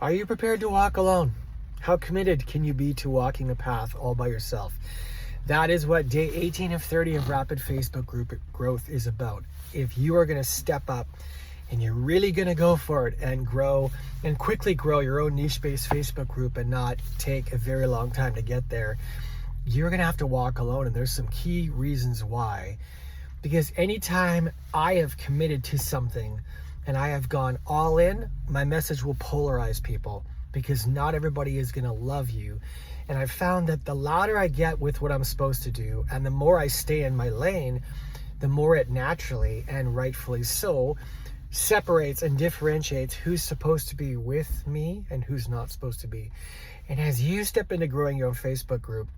Are you prepared to walk alone? How committed can you be to walking a path all by yourself? That is what day 18 of 30 of Rapid Facebook Group Growth is about. If you are going to step up and you're really going to go for it and grow and quickly grow your own niche-based Facebook group and not take a very long time to get there, you're going to have to walk alone. And there's some key reasons why. Because anytime I have committed to something and I have gone all in, my message will polarize people because not everybody is going to love you. And I've found that the louder I get with what I'm supposed to do and the more I stay in my lane, the more it naturally and rightfully so separates and differentiates who's supposed to be with me and who's not supposed to be. And as you step into growing your own Facebook group,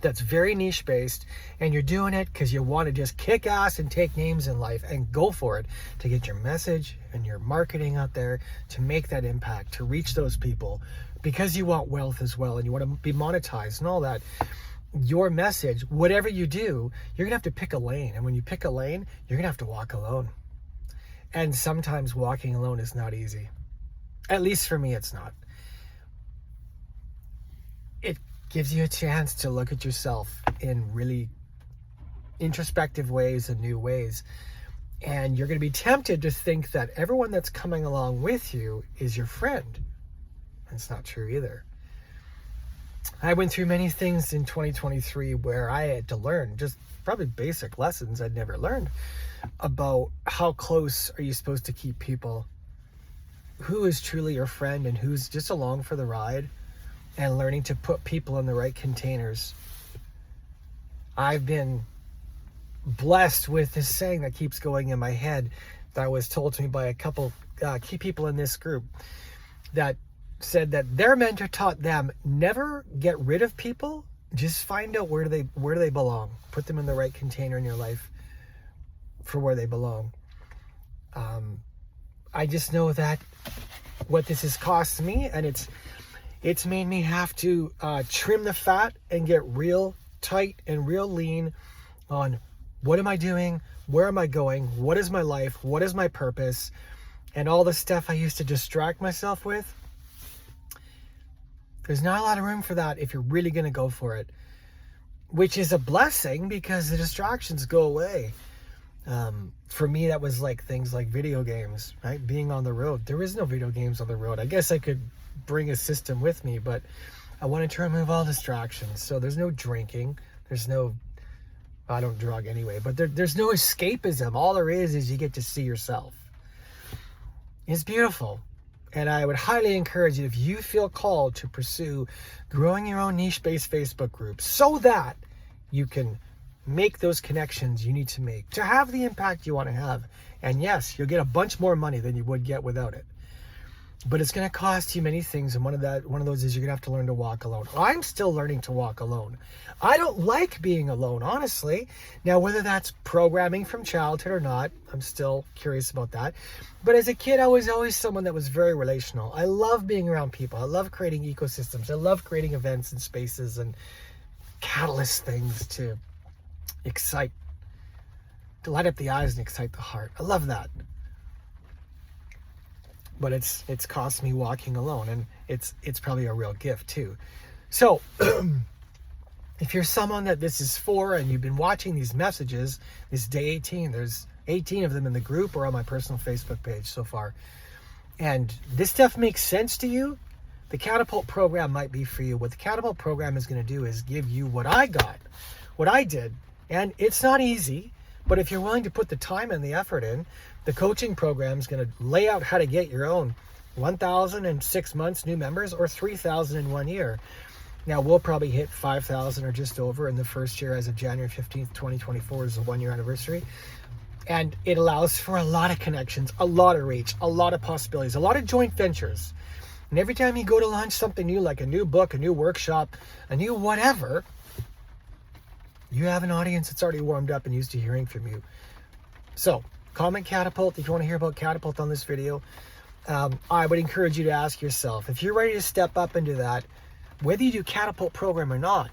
that's very niche based, and you're doing it because you want to just kick ass and take names in life and go for it to get your message and your marketing out there, to make that impact, to reach those people, because you want wealth as well and you want to be monetized and all that. Your message, whatever you do, you're gonna have to pick a lane, and when you pick a lane, you're gonna have to walk alone. And sometimes walking alone is not easy. At least for me, it's not. It gives you a chance to look at yourself in really introspective ways and new ways. And you're going to be tempted to think that everyone that's coming along with you is your friend. And it's not true either. I went through many things in 2023 where I had to learn just probably basic lessons I'd never learned about how close are you supposed to keep people, who is truly your friend and who's just along for the ride, and learning to put people in the right containers. I've been blessed with this saying that keeps going in my head that was told to me by a couple key people in this group that said that their mentor taught them, never get rid of people, just find out where do they belong. Put them in the right container in your life for where they belong. I just know that what this has cost me, and it's made me have to trim the fat and get real tight and real lean on what am I doing, where am I going, what is my life, what is my purpose, and all the stuff I used to distract myself with. There's not a lot of room for that if you're really going to go for it, which is a blessing because the distractions go away. For me, that was like things like video games, right? Being on the road. There is no video games on the road. I guess I could bring a system with me, but I wanted to remove all distractions. So there's no drinking. I don't drug anyway, but there's no escapism. All there is you get to see yourself. It's beautiful. And I would highly encourage you, if you feel called to pursue growing your own niche-based Facebook group so that you can make those connections you need to make to have the impact you want to have. And yes, you'll get a bunch more money than you would get without it. But it's going to cost you many things, and one of those is you're going to have to learn to walk alone. I'm still learning to walk alone. I don't like being alone, honestly. Now, whether that's programming from childhood or not, I'm still curious about that. But as a kid, I was always someone that was very relational. I love being around people. I love creating ecosystems. I love creating events and spaces and catalyst things to excite, to light up the eyes and excite the heart. I love that. But it's cost me walking alone, and it's probably a real gift too. So if you're someone that this is for and you've been watching these messages, this day 18, there's 18 of them in the group or on my personal Facebook page so far, and this stuff makes sense to you, the Catapult Program might be for you. What the Catapult Program is going to do is give you what I got, what I did, and it's not easy, but if you're willing to put the time and the effort in, the coaching program is going to lay out how to get your own 1,000 in 6 months new members or 3,000 in 1 year. Now, we'll probably hit 5,000 or just over in the first year as of January 15th, 2024 is the 1 year anniversary. And it allows for a lot of connections, a lot of reach, a lot of possibilities, a lot of joint ventures. And every time you go to launch something new, like a new book, a new workshop, a new whatever, you have an audience that's already warmed up and used to hearing from you. So comment Catapult if you want to hear about Catapult on this video. I would encourage you to ask yourself, if you're ready to step up into that, whether you do Catapult Program or not,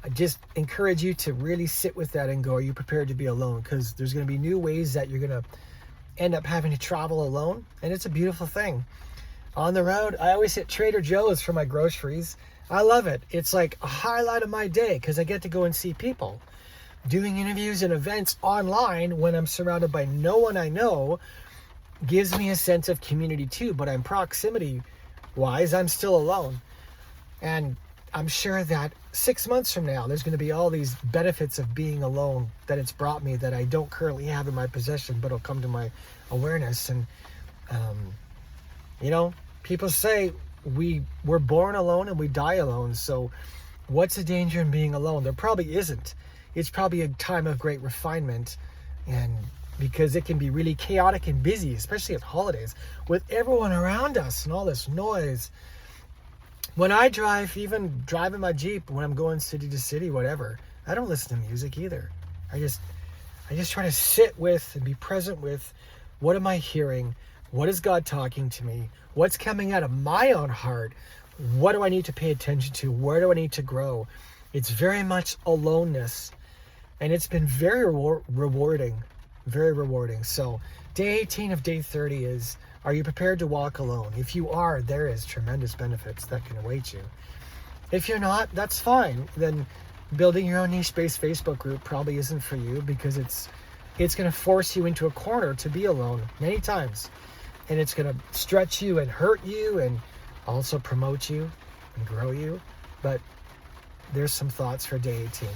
I just encourage you to really sit with that and go, are you prepared to be alone? Because there's going to be new ways that you're going to end up having to travel alone, and it's a beautiful thing. On the road, I always hit Trader Joe's for my groceries. I love it. It's like a highlight of my day because I get to go and see people. Doing interviews and events online when I'm surrounded by no one I know gives me a sense of community too, but I'm proximity-wise, I'm still alone. And I'm sure that 6 months from now, there's going to be all these benefits of being alone that it's brought me that I don't currently have in my possession, but will come to my awareness. And, people say we're born alone and we die alone. So what's the danger in being alone? There probably isn't. It's probably a time of great refinement, and because it can be really chaotic and busy, especially at holidays, with everyone around us and all this noise. When I drive, even driving my Jeep, when I'm going city to city, whatever, I don't listen to music either. I just try to sit with and be present with what am I hearing? What is God talking to me? What's coming out of my own heart? What do I need to pay attention to? Where do I need to grow? It's very much aloneness. And it's been very rewarding, very rewarding. So day 18 of day 30 is, are you prepared to walk alone? If you are, there is tremendous benefits that can await you. If you're not, that's fine. Then building your own niche-based Facebook group probably isn't for you, because it's going to force you into a corner to be alone many times. And it's going to stretch you and hurt you and also promote you and grow you. But there's some thoughts for day 18.